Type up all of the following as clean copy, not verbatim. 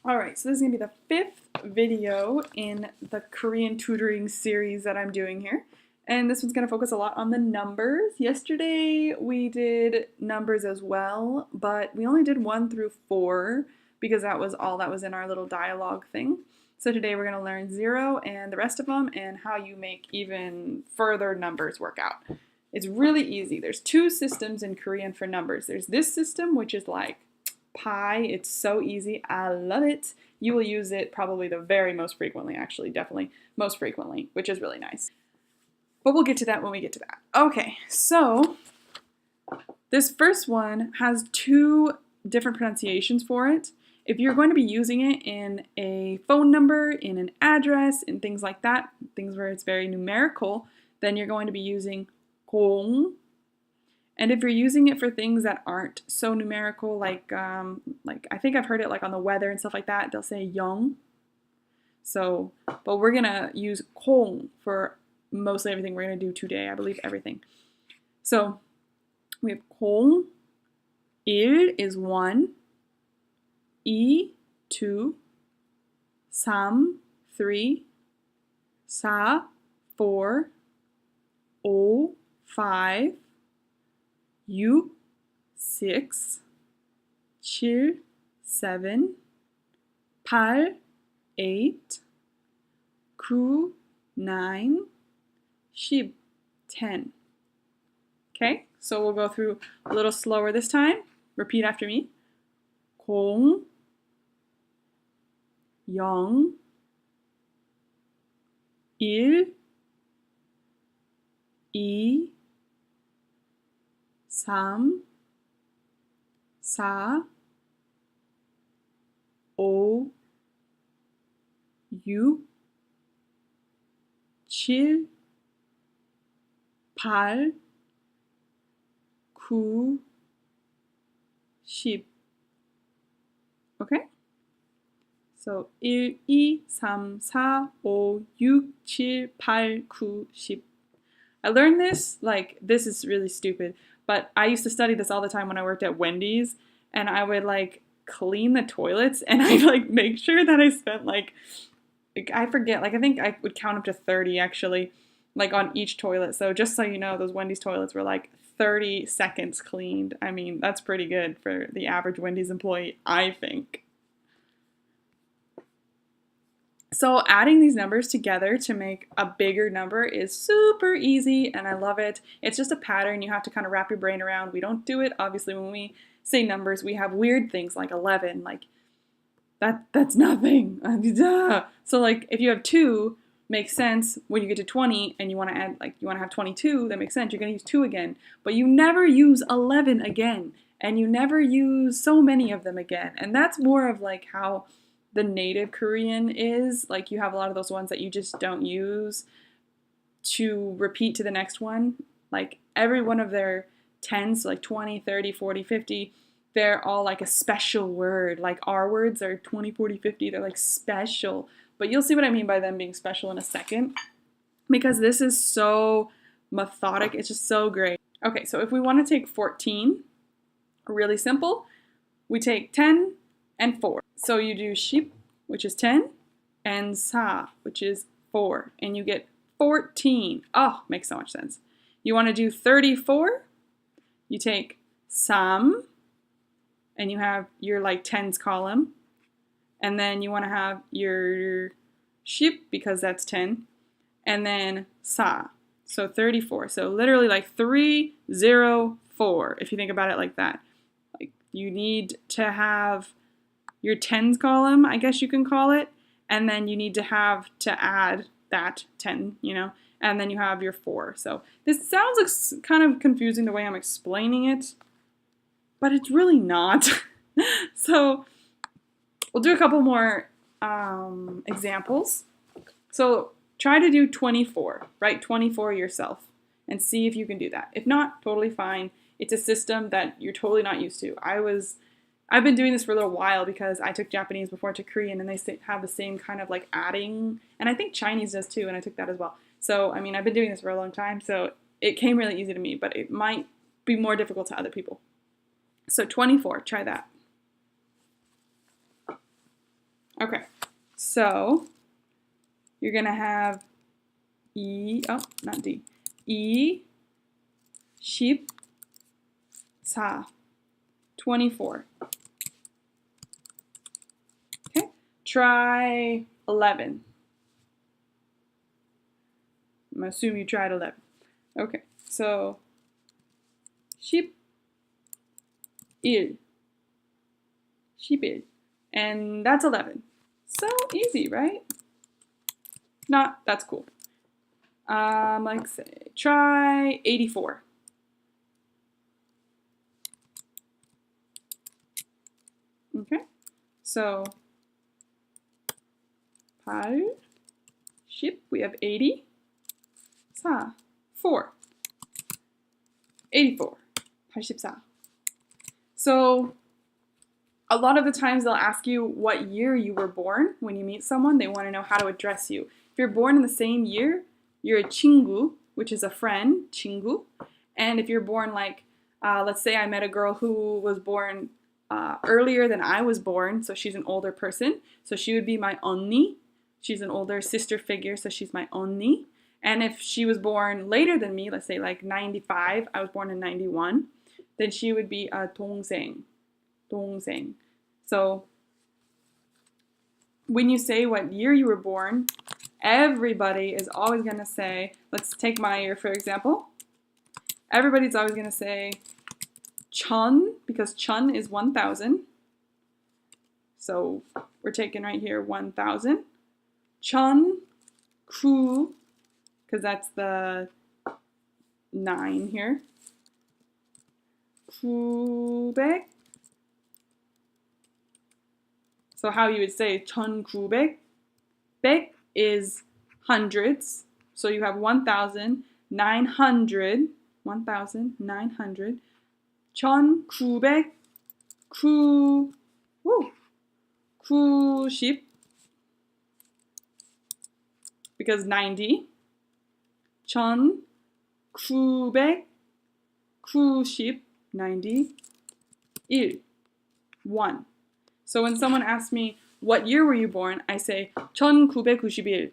Alright, so this is going to be the fifth video in the Korean tutoring series that I'm doing here. And this one's going to focus a lot on the numbers. Yesterday we did numbers as well, but we only did 1 through 4 because that was all that was in our little dialogue thing. So today we're going to learn 0 and the rest of them and how you make even further numbers work out. It's really easy. There's 2 systems in Korean for numbers. There's this system, which is like pi. It's so easy. I love it. You will use it probably the very most frequently, actually, definitely most frequently, which is really nice. But we'll get to that when we get to that. Okay, so this first one has 2 different pronunciations for it. If you're going to be using it in a phone number, in an address, in things like that, things where it's very numerical, then you're going to be using 공. And if you're using it for things that aren't so numerical, like I think I've heard it like on the weather and stuff like that, they'll say young. So, but we're gonna use 공 for mostly everything we're gonna do today. I believe everything. So we have 공. 일 is 1. 이 2. 삼 3. 사 4. 오 5. 6, 6, 7, 7, 8, 8, 9, 9, 10, 10. Okay, so we'll go through a little slower this time. Repeat after me. 공, 영, 일, 이, 3, 4, 5, 6, 7, 8, 9, 10. Okay? So 1, 2, 3, 4, 5, 6, 7, 8, 9, 10. I learned this, like, this is really stupid, but I used to study this all the time when I worked at Wendy's, and I would, like, clean the toilets, and I'd, like, make sure that I spent, like, I forget, like, I think I would count up to 30, actually, like, on each toilet. So just so you know, those Wendy's toilets were, like, 30 seconds cleaned. I mean, that's pretty good for the average Wendy's employee, I think. So adding these numbers together to make a bigger number is super easy and I love it. It's just a pattern you have to kind of wrap your brain around. We don't do it, obviously, when we say numbers. We have weird things like 11, like that's nothing. So like if you have 2, makes sense when you get to 20 and you want to add, like you want to have 22, that makes sense. You're going to use 2 again, but you never use 11 again and you never use so many of them again. And that's more of like how the native Korean is. Like you have a lot of those ones that you just don't use to repeat to the next one. Like every one of their 10s, like 20, 30, 40, 50, they're all like a special word. Like our words are 20, 40, 50, they're like special. But you'll see what I mean by them being special in a second. Because this is so methodic, it's just so great. Okay, so if we want to take 14, really simple, we take 10 and 4. So you do 10, which is 10, and 4, which is 4, and you get 14. Oh, makes so much sense. You want to do 34, you take 3, and you have your like tens column, and then you want to have your 10, because that's 10, and then 4, so 34. So literally like 3, 0, 4, if you think about it like that. Like you need to have your tens column, I guess you can call it, and then you need to have to add that 10, you know, and then you have your 4. So this sounds like kind of confusing the way I'm explaining it, but it's really not. So we'll do a couple more examples. So try to do 24, write 24 yourself, and see if you can do that. If not, totally fine. It's a system that you're totally not used to. I've been doing this for a little while because I took Japanese before I took Korean, and they have the same kind of like adding, and I think Chinese does too, and I took that as well. So, I mean, I've been doing this for a long time, so it came really easy to me, but it might be more difficult to other people. So 24, try that. So you're going to have not D, 24, 24. Okay, try 11. I'm going to assume you tried 11. Okay, so 11. And that's 11. So easy, right? Not, that's cool. Like say, try 84. Okay, so 8, 10, we have 80. 4. 84. 84. So a lot of the times they'll ask you what year you were born when you meet someone. They want to know how to address you. If you're born in the same year, you're a 친구, which is a friend, 친구. And if you're born like, let's say I met a girl who was born earlier than I was born, so she's an older person, so she would be my 언니. She's an older sister figure, so she's my 언니. And if she was born later than me, let's say like 95, I was born in 91, then she would be a 동생. 동생. So when you say what year you were born, everybody is always going to say, let's take my year for example. Everybody's always going to say 천, because 천 is 1,000. So we're taking right here 1,000. 천구, because that's the 9 here. 구백. So how you would say 1900. 백 is hundreds. So you have 1,900. 1,900. 1900. 90. Because 90. 1990. 91. 1. So when someone asks me, what year were you born? I say 1991.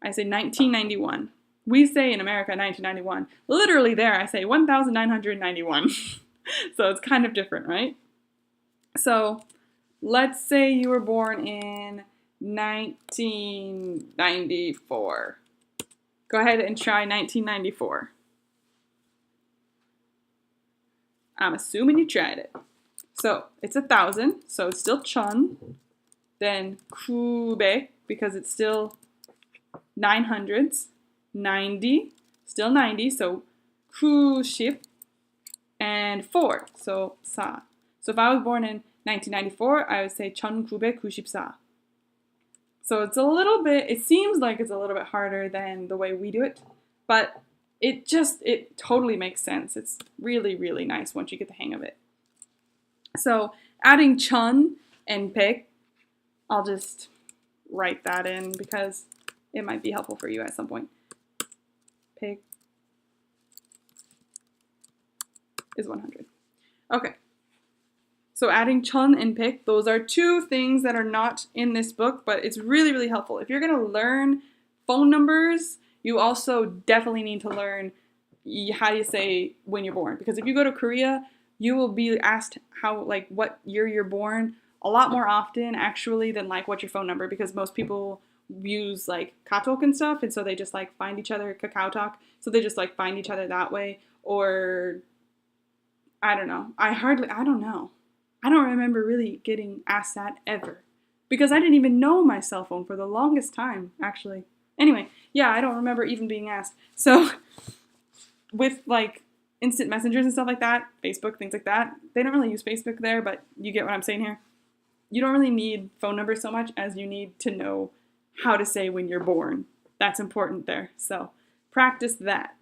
I say 1991. We say in America 1991. Literally there I say 1991. So it's kind of different, right? So let's say you were born in 1994. Go ahead and try 1994. I'm assuming you tried it. So it's 1,000, so it's still 천. Then 900, because it's still 900s. 90, still 90, so 90. And 4, so 4. So if I was born in 1994, I would say 1994. So it's a little bit, it seems like it's a little bit harder than the way we do it, but it totally makes sense. It's really, really nice once you get the hang of it. So adding 천 and 백, I'll just write that in because it might be helpful for you at some point. 백 is 100. Okay. So adding 천 and 백, those are two things that are not in this book, but it's really, really helpful. If you're going to learn phone numbers, you also definitely need to learn how do you say when you're born. Because if you go to Korea, you will be asked what year you're born a lot more often actually than like what's your phone number, because most people use like katalk and stuff, and so they just like find each other, Kakao Talk, so they just like find each other that way. Or I don't know. I don't know. I don't remember really getting asked that ever, because I didn't even know my cell phone for the longest time, actually. Anyway, yeah, I don't remember even being asked. So with like instant messengers and stuff like that, Facebook, things like that, they don't really use Facebook there, but you get what I'm saying here. You don't really need phone numbers so much as you need to know how to say when you're born. That's important there. So practice that.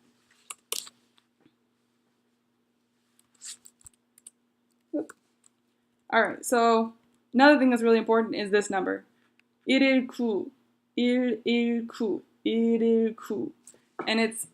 All right, so another thing that's really important is this number. 119, 119, 119. And it's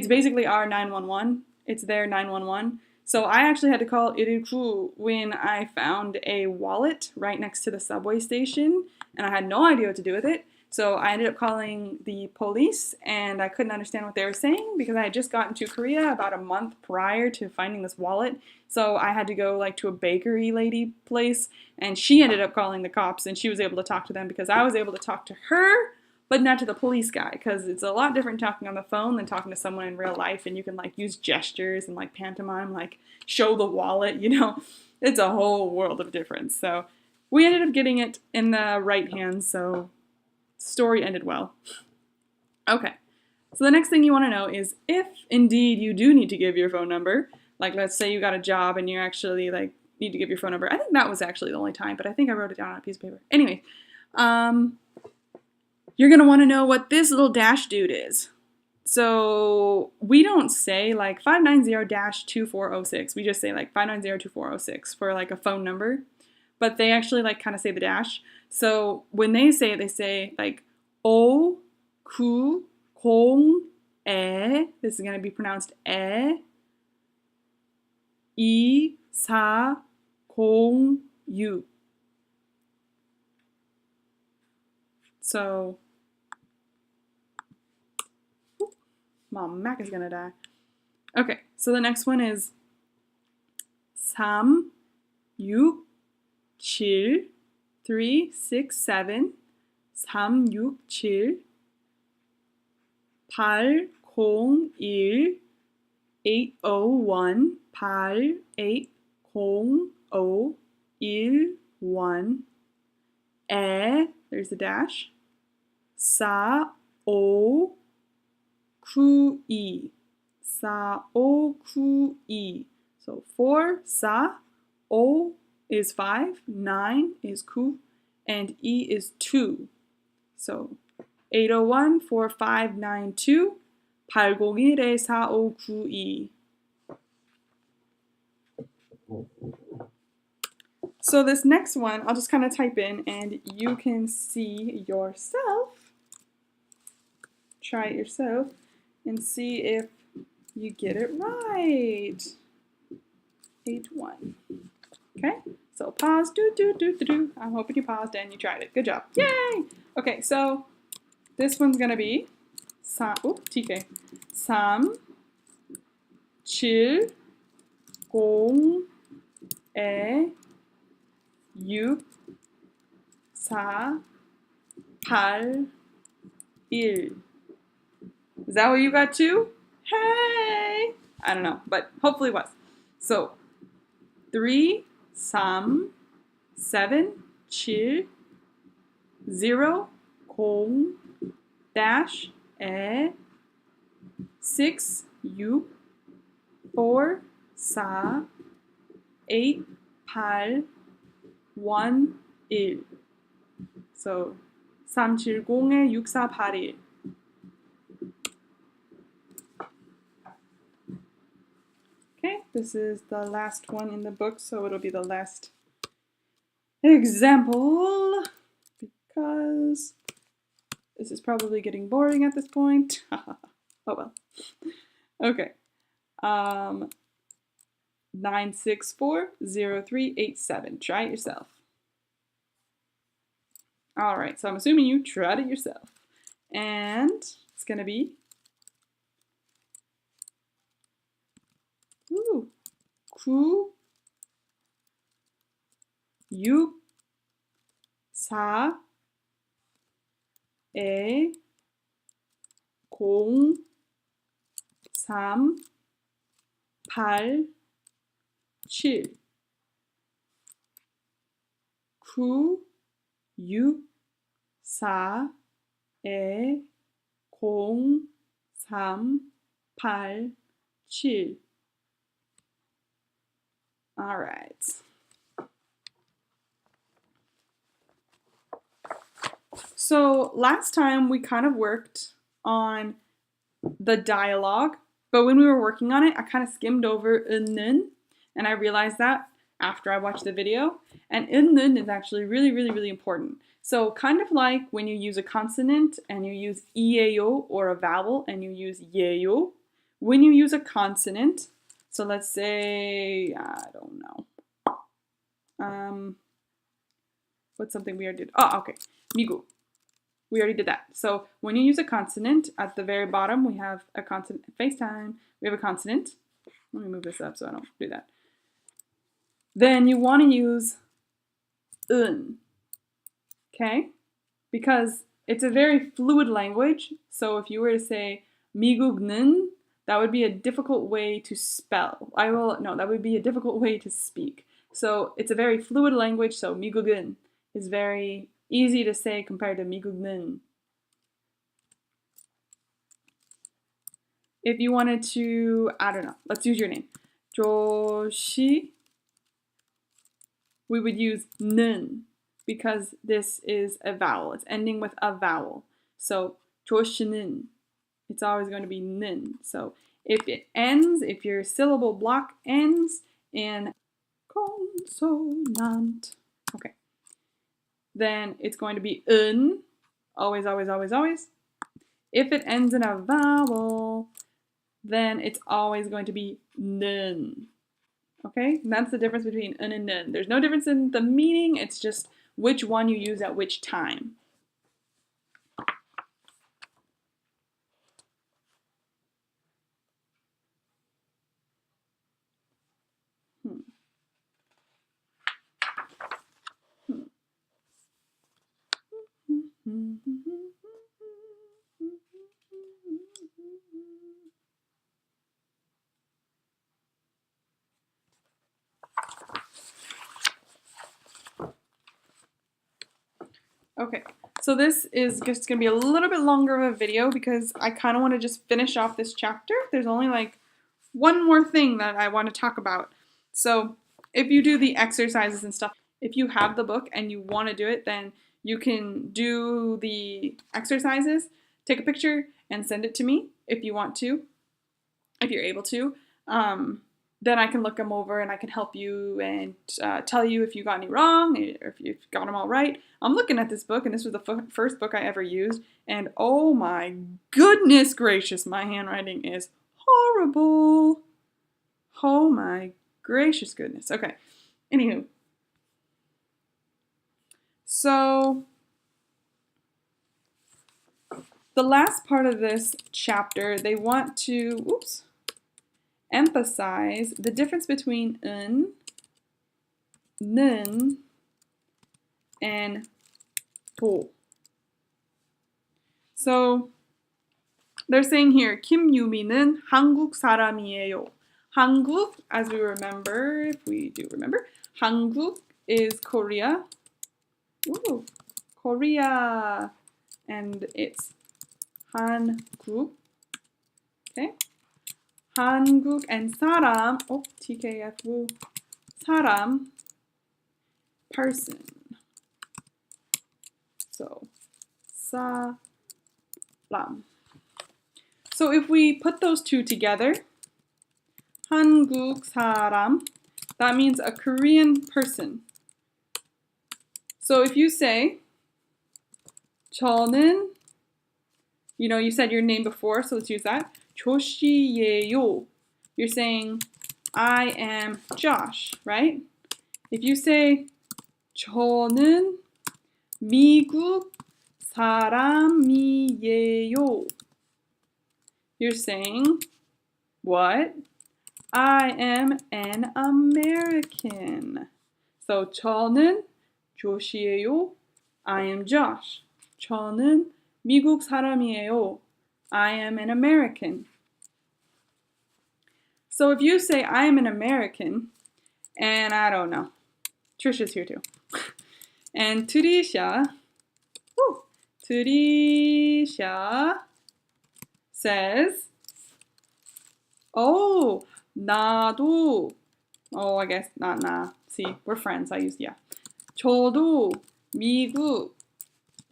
basically our 911. It's their 911. So I actually had to call 119 when I found a wallet right next to the subway station and I had no idea what to do with it. So I ended up calling the police and I couldn't understand what they were saying because I had just gotten to Korea about a month prior to finding this wallet. So I had to go like to a bakery lady place and she ended up calling the cops and she was able to talk to them because I was able to talk to her but not to the police guy because it's a lot different talking on the phone than talking to someone in real life and you can like use gestures and like pantomime, like show the wallet, you know. It's a whole world of difference. So we ended up getting it in the right hands, so story ended well. Okay, so the next thing you want to know is if indeed you do need to give your phone number, like let's say you got a job and you actually like need to give your phone number. I think that was actually the only time, but I think I wrote it down on a piece of paper. Anyway, you're going to want to know what this little dash dude is. So we don't say like 590-2406. We just say like 590-2406 for like a phone number. But they actually like kind of say the dash. So when they say like O, Ku, Kong, E. This is going to be pronounced E. I, Sa, Kong, Yu. So my Mac is gonna die. Okay, so the next one is 3, 6, 7, 3, 6, 7, 3, 6, 7, 8, 0, 1, 801, 8, 8, 0, 0, 1, 1, E, there's a dash, 4, 5, 9, 2, 4, 5, 9, 2. So 4, 4, 5 is 5, 9 is 2, and E is 2. So 801, 4592, 801, 4592. So this next one, I'll just kind of type in and you can see yourself. Try it yourself and see if you get it right. Page 1. Okay, so pause. I'm hoping you paused and you tried it. Good job. Yay! Okay, so this one's gonna be TK. 3, 7, 0, 6, 6, 4, 8, 1. Is that what you got too? Hey! I don't know, but hopefully it was. So 3, 3, 7, 7, 0, 0, dash, 6, 6, 4, 4, 8, 8, 1, 1. So 370에 6481. Okay, this is the last one in the book, so it'll be the last example because this is probably getting boring at this point. Oh well. Okay. 9640387. Try it yourself. All right, so I'm assuming you tried it yourself. And it's going to be 9, 6, 4, 2, 0, 3, 8, 7, 9, 6, 4, 2, 0, 3, 8, 7. All right. So last time we kind of worked on the dialogue, but when we were working on it, I kind of skimmed over 는, and I realized that after I watched the video. And 는 is actually really important. So kind of like when you use a consonant and you use 이에요 or a vowel and you use 예요. When you use a consonant, So let's say, I don't know. What's something we already did? Oh, okay. 미국. We already did that. So when you use a consonant, at the very bottom, we have a consonant. FaceTime. We have a consonant. Let me move this up so I don't do that. Then you want to use 은. Okay? Because it's a very fluid language. So if you were to say 미국는, that would be a difficult way to spell. That would be a difficult way to speak. So it's a very fluid language. So 미국은 is very easy to say compared to 미국는. If you wanted to, I don't know, let's use your name. 조시, we would use 는 because this is a vowel. It's ending with a vowel. So 조시는, it's always going to be 는. So if your syllable block ends in consonant, okay, then it's going to be 은, always, always, always, always. If it ends in a vowel, then it's always going to be 는. Okay? And that's the difference between 은 and 는. There's no difference in the meaning, it's just which one you use at which time. Okay, so this is just going to be a little bit longer of a video because I kind of want to just finish off this chapter. There's only like one more thing that I want to talk about. So if you do the exercises and stuff, if you have the book and you want to do it, then you can do the exercises, take a picture, and send it to me if you want to, if you're able to. Then I can look them over and I can help you and tell you if you got any wrong or if you've got them all right. I'm looking at this book, and this was the first book I ever used, and oh my goodness gracious, my handwriting is horrible. Oh my gracious goodness. Okay, anywho. So the last part of this chapter, they want to, emphasize the difference between 은, 는, and 도. So they're saying here, 김유미는 한국 사람이에요. 한국, as we remember, if we do remember, 한국 is Korea. Ooh, Korea. And it's 한국. Okay. 한국 and 사람, TKF, 사람, person. So, 사람. So if we put those two together, 한국 사람, that means a Korean person. So if you say, 저는, you said your name before, so let's use that. 조시예요. You're saying, I am Josh, right? If you say, 저는 미국 사람이에요. You're saying, what? I am an American. So, 저는 조시예요. I am Josh. 저는 미국 사람이에요. I am an American. So if you say I am an American, and I don't know, Trisha's here too, and Trisha says, oh, 나도, I guess not 나. See, we're friends. I used yeah. 저도 미국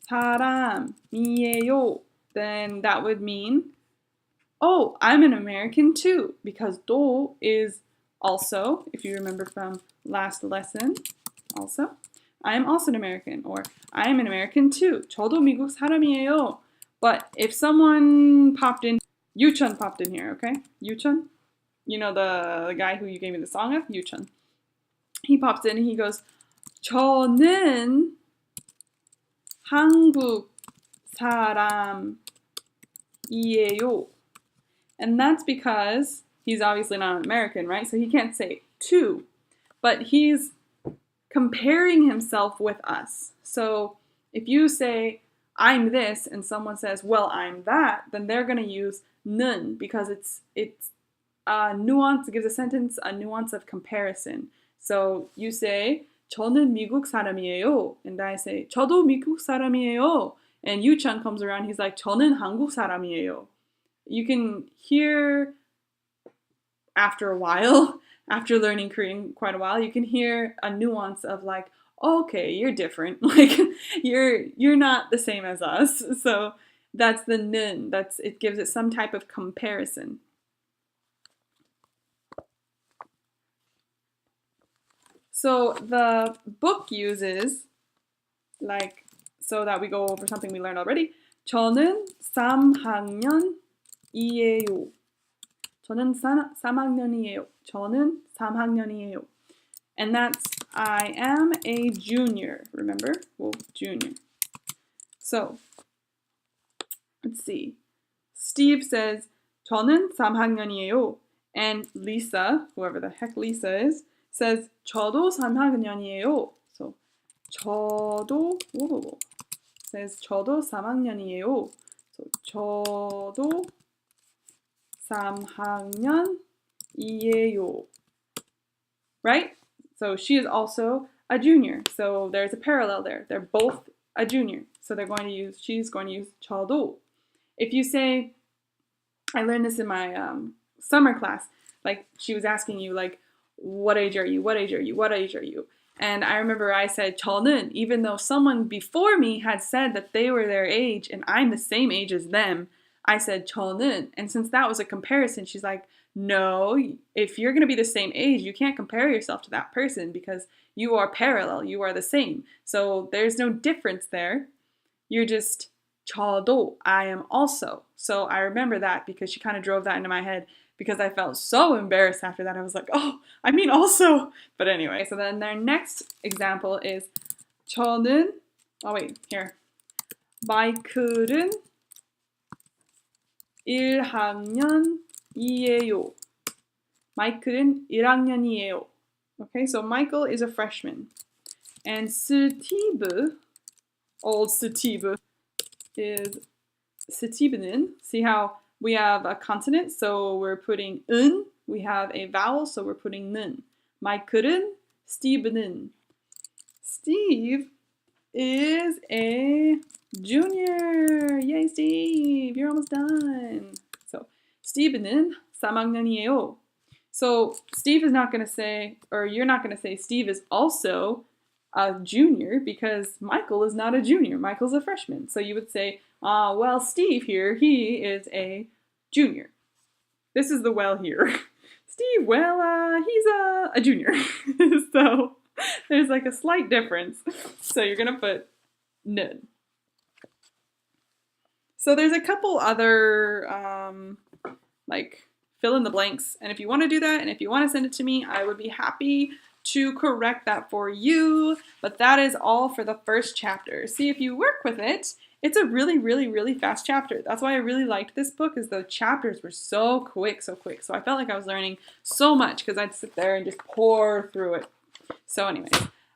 사람이에요. Then that would mean, oh, I'm an American too, because 도 is also, if you remember from last lesson, also, I am also an American, or I am an American too. 저도 미국 사람이에요. But if someone popped in, 유천 popped in here, okay? 유천? You know the guy who you gave me the song of, Yuchun. He pops in and he goes, 저는 한국 사람이에요. And that's because he's obviously not an American, right? So he can't say to, but he's comparing himself with us. So if you say, I'm this, and someone says, well, I'm that, then they're going to use 는 because it's a nuance, it gives a sentence a nuance of comparison. So you say, 저는 미국 사람이에요. And I say, 저도 미국 사람이에요. And Yuchan comes around, he's like, 저는 한국 사람이에요. You can hear after a while, after learning Korean quite a while, you can hear a nuance of like, oh, okay, you're different. Like you're not the same as us. So that's the 는. It gives it some type of comparison. So the book uses, like, so that we go over something we learned already. 저는 3학년이에요. 저는 3학년이에요. 저는 3학년이에요. And that's I am a junior. Remember? Well, junior. So, let's see. Steve says, 저는 3학년이에요. And Lisa, whoever the heck Lisa is, says, 저도 3학년이에요. So, 저도, says, 저도 3학년이에요. So, 저도 3학년이에요. Right? So she is also a junior. So there's a parallel there. They're both a junior. So she's going to use 저도. If you say, I learned this in my summer class, like she was asking you like, what age are you? What age are you? What age are you? And I remember I said 저는, even though someone before me had said that they were their age and I'm the same age as them, I said 저는. And since that was a comparison, she's like, no, if you're going to be the same age, you can't compare yourself to that person because you are parallel, you are the same. So there's no difference there. You're just 저도, I am also. So I remember that because she kind of drove that into my head because I felt so embarrassed after that. I was like, oh, I mean also. But anyway, so then their next example is 저는, oh wait, here. 마이클은 1학년이에요. 마이클은 1학년이에요. Okay, so Michael is a freshman. And Steve, old Steve, is Steve는. See how we have a consonant, so we're putting 은. We have a vowel, so we're putting 는. 마이클은, Steve는. Steve is a junior. Yay, Steve! You're almost done. So, Steve는 3학년이에요. So, Steve is not going to say, or you're not going to say Steve is also a junior because Michael is not a junior. Michael's a freshman. So you would say, well, Steve here, he is a junior. This is the well here. Steve, well, he's a junior. So there's like a slight difference. So you're going to put 는. So there's a couple other, like, fill in the blanks. And if you want to do that, and if you want to send it to me, I would be happy to correct that for you. But that is all for the first chapter. See, if you work with it, it's a really, really, really fast chapter. That's why I really liked this book, is the chapters were so quick, so quick. So I felt like I was learning so much because I'd sit there and just pour through it. So anyways,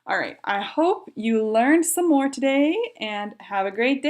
all right. I hope you learned some more today and have a great day.